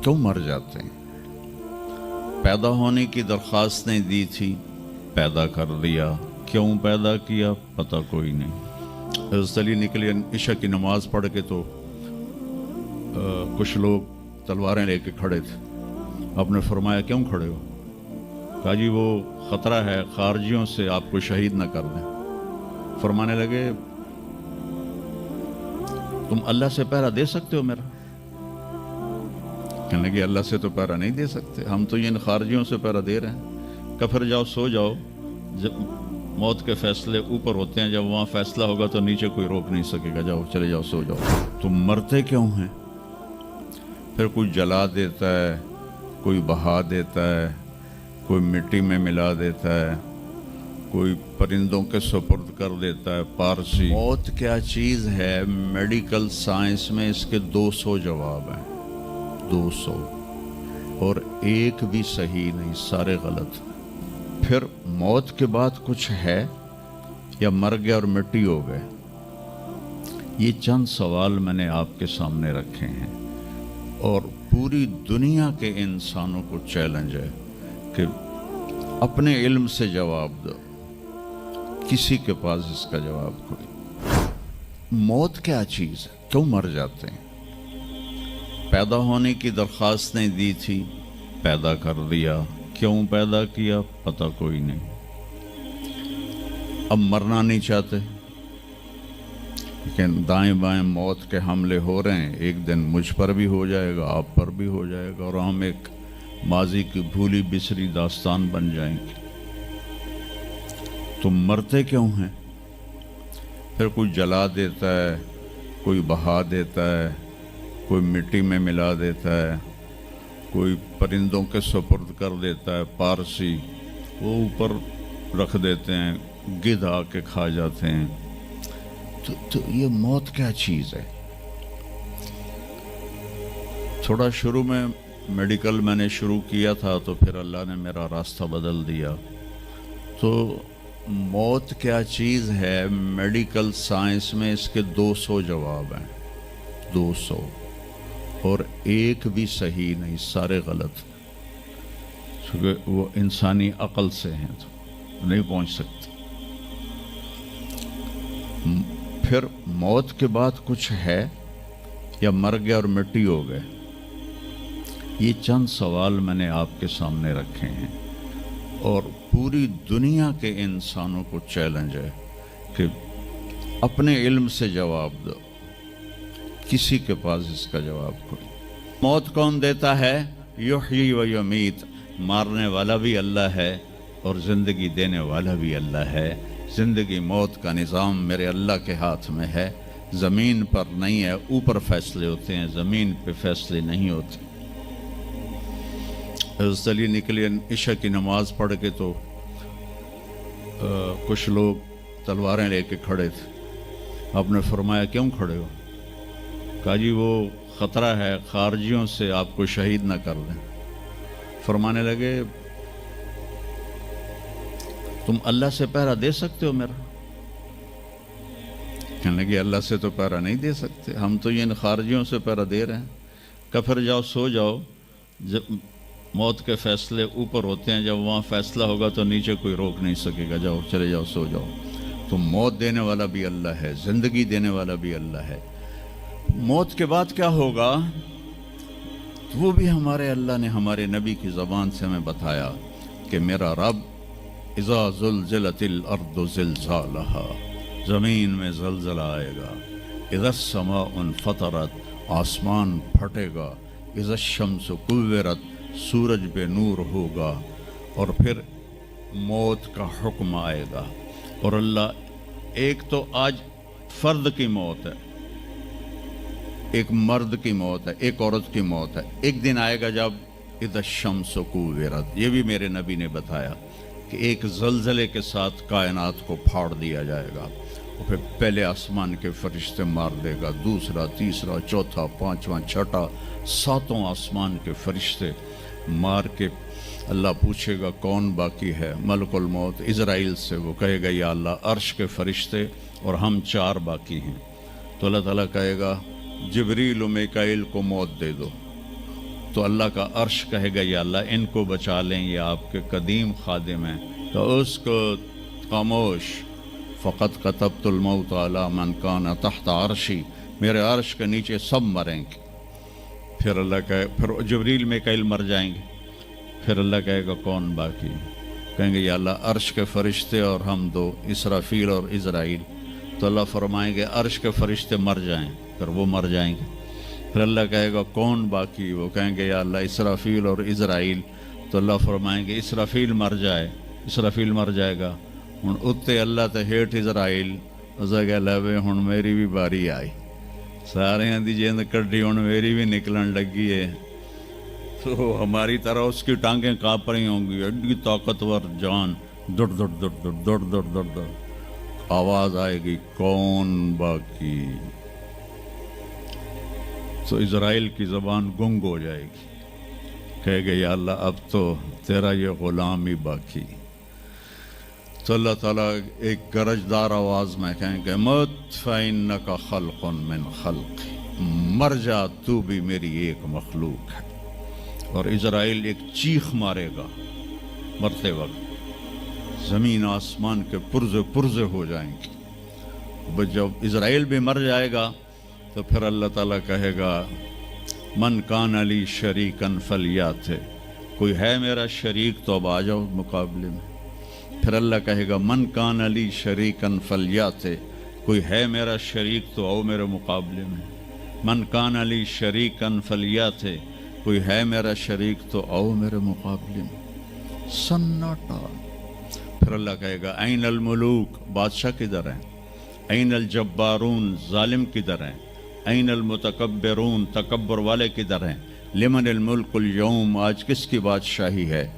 क्यों मर जाते हैं। पैदा होने की दरख्वास्त नहीं दी थी, पैदा कर दिया, क्यों पैदा किया पता कोई नहीं। हज़रत अली निकले इशा की नमाज पढ़ के तो कुछ लोग तलवारें लेके खड़े थे। आपने फरमाया क्यों खड़े हो? कहा जी वो ख़तरा है खारजियों से आपको शहीद न कर दें। फरमाने लगे तुम अल्लाह से पहरा दे सकते हो मेरा? कहने लगे अल्लाह से तो पहरा नहीं दे सकते, हम तो इन खारजियों से पहरा दे रहे हैं। कहा फिर जाओ सो जाओ, जब मौत के फैसले ऊपर होते हैं, जब वहाँ फैसला होगा तो नीचे कोई रोक नहीं सकेगा। जाओ चले जाओ सो जाओ। तुम मरते क्यों हैं? फिर कोई जला देता है, कोई बहा देता है, कोई मिट्टी में मिला देता है, कोई परिंदों के सुपुर्द कर देता है। पारसी मौत क्या चीज़ है? मेडिकल साइंस में इसके 200 जवाब हैं, 200, और एक भी सही नहीं, सारे गलत। फिर मौत के बाद कुछ है या मर गया और मिट्टी हो गए? ये चंद सवाल मैंने आपके सामने रखे हैं और पूरी दुनिया के इंसानों को चैलेंज है कि अपने इल्म से जवाब दो। किसी के पास इसका जवाब कोई। मौत क्या चीज़ है? क्यों मर जाते हैं? पैदा होने की दरख्वास्त नहीं दी थी, पैदा कर दिया, क्यों पैदा किया पता कोई नहीं। अब मरना नहीं चाहते, लेकिन दाएं बाएं मौत के हमले हो रहे हैं। एक दिन मुझ पर भी हो जाएगा, आप पर भी हो जाएगा, और हम एक माजी की भूली बिसरी दास्तान बन जाएंगे। तुम मरते क्यों हैं? फिर कोई जला देता है, कोई बहा देता है, कोई मिट्टी में मिला देता है, कोई परिंदों के सुपुर्द कर देता है। पारसी वो ऊपर रख देते हैं, गिद्ध आके खा जाते हैं। तो ये मौत क्या चीज़ है? थोड़ा शुरू में मेडिकल मैंने शुरू किया था, तो फिर अल्लाह ने मेरा रास्ता बदल दिया। तो मौत क्या चीज़ है, मेडिकल साइंस में इसके 200 जवाब हैं, 200, और एक भी सही नहीं, सारे गलत। क्योंकि वो इंसानी अक्ल से हैं तो नहीं पहुंच सकते। फिर मौत के बाद कुछ है या मर गया और मिट्टी हो गए? ये चंद सवाल मैंने आपके सामने रखे हैं और पूरी दुनिया के इंसानों को चैलेंज है कि अपने इल्म से जवाब दो। किसी के पास इसका जवाब कोई। मौत कौन देता है? युहयी व युमीत। मारने वाला भी अल्लाह है और ज़िंदगी देने वाला भी अल्लाह है। ज़िंदगी मौत का निज़ाम मेरे अल्लाह के हाथ में है। ज़मीन पर नहीं है, ऊपर फैसले होते हैं, ज़मीन पे फैसले नहीं होते। हज़रत अली निकले इशा की नमाज पढ़ के तो कुछ लोग तलवारें लेके खड़े थे। आपने फरमाया क्यों खड़े हो? कहा जी वो ख़तरा है खारजियों से आपको शहीद न कर दें। फरमाने लगे तुम अल्लाह से पहरा दे सकते हो मेरा? कहने लगे अल्लाह से तो पहरा नहीं दे सकते, हम तो इन खारजियों से पहरा दे रहे हैं। कहा फिर जाओ सो जाओ, जब मौत के फैसले ऊपर होते हैं, जब वहाँ फैसला होगा तो नीचे कोई रोक नहीं सकेगा। जाओ चले जाओ सो जाओ। तो मौत देने वाला भी अल्लाह है, ज़िंदगी देने वाला भी अल्लाह है। मौत के बाद क्या होगा तो वो भी हमारे अल्लाह ने हमारे नबी की ज़बान से हमें बताया कि मेरा रब इज़ा ज़ुलज़िलतिल अर्दु ज़िलज़ालहा, ज़मीन में ज़लज़ला आएगा। इज़ा समाउन फ़तरत, आसमान फटेगा। इज़ा शम्सु कुव्विरत, सूरज पे नूर होगा। और फिर मौत का हुक्म आएगा। और अल्लाह एक तो आज फ़र्द की मौत है, एक मर्द की मौत है, एक औरत की मौत है। एक दिन आएगा जब इज़ा शम्सु कुव्विरत, ये भी मेरे नबी ने बताया कि एक ज़लज़ले के साथ कायनात को फाड़ दिया जाएगा। और फिर पहले आसमान के फरिश्ते मार देगा, दूसरा, तीसरा, चौथा, पांचवा, छठा, सातों आसमान के फरिश्ते मार के अल्लाह पूछेगा कौन बाकी है? मलकुल मौत इज़राइल से। वो कहेगा या अल्लाह अर्श के फरिश्ते और हम 4 बाकी हैं। तो अल्लाह ताला कहेगा जिब्रील और मीकाईल को मौत दे दो। تو اللہ کا عرش کہے گا یا اللہ ان کو بچا لیں، یہ آپ کے قدیم خادم ہیں، تو اس کو خاموش، فقط کتبت الموت علی من کان تحت عرشی، میرے عرش کے نیچے سب مریں گے۔ پھر اللہ کہے، پھر جبریل میکائیل مر جائیں گے، پھر اللہ کہے گا کون باقی؟ کہیں گے یا اللہ عرش کے فرشتے اور ہم دو، اسرافیل اور عزرائیل۔ تو اللہ فرمائیں گے عرش کے فرشتے مر جائیں، پھر وہ مر جائیں گے۔ پھر اللہ کہے گا کون باقی؟ وہ کہیں گے یا اللہ اسرافیل اور عزرائیل۔ تو اللہ فرمائیں گے اسرافیل مر جائے، اسرافیل مر جائے گا، ہن اتنے اللہ تے ہیٹھ عزرائیل، اسے کہ لے ہن میری بھی باری آئی، سارے دی جیند کڈی، ہن میری بھی نکلن لگی ہے۔ تو ہماری طرح اس کی ٹانگیں کانپ رہی ہوں گی، ایڈی طاقتور جان، دڑ دڑ دڑ دڑ دڑ دڑ دڑ دڑ، آواز آئے گی کون باقی؟ تو اسرائیل کی زبان گنگ ہو جائے گی، کہے گے یا اللہ اب تو تیرا یہ غلام ہی باقی۔ تو اللہ تعالیٰ ایک گرجدار آواز میں کہیں گے مت فإنک خلق من خلق، مر جا تو بھی میری ایک مخلوق ہے۔ اور اسرائیل ایک چیخ مارے گا مرتے وقت، زمین آسمان کے پرزے پرزے ہو جائیں گے۔ جب اسرائیل بھی مر جائے گا تو پھر اللہ تعالیٰ کہے گا من کان علی شریکن فلیات، کوئی ہے میرا شریک تو اب آ جاؤ مقابلے میں۔ پھر اللہ کہے گا من کان علی شریکن فلیات، کوئی ہے میرا شریک تو آؤ میرے مقابلے میں۔ من کان علی شریکن فلیات، کوئی ہے میرا شریک تو آؤ میرے مقابلے میں۔ سناٹا۔ پھر اللہ کہے گا این الملوک، بادشاہ کدھر ہیں؟ این الجبارون، ظالم کدھر ہیں؟ این المتکبرون، تکبر والے کدھر ہیں؟ لمن الملک اليوم، آج کس کی بادشاہی ہے؟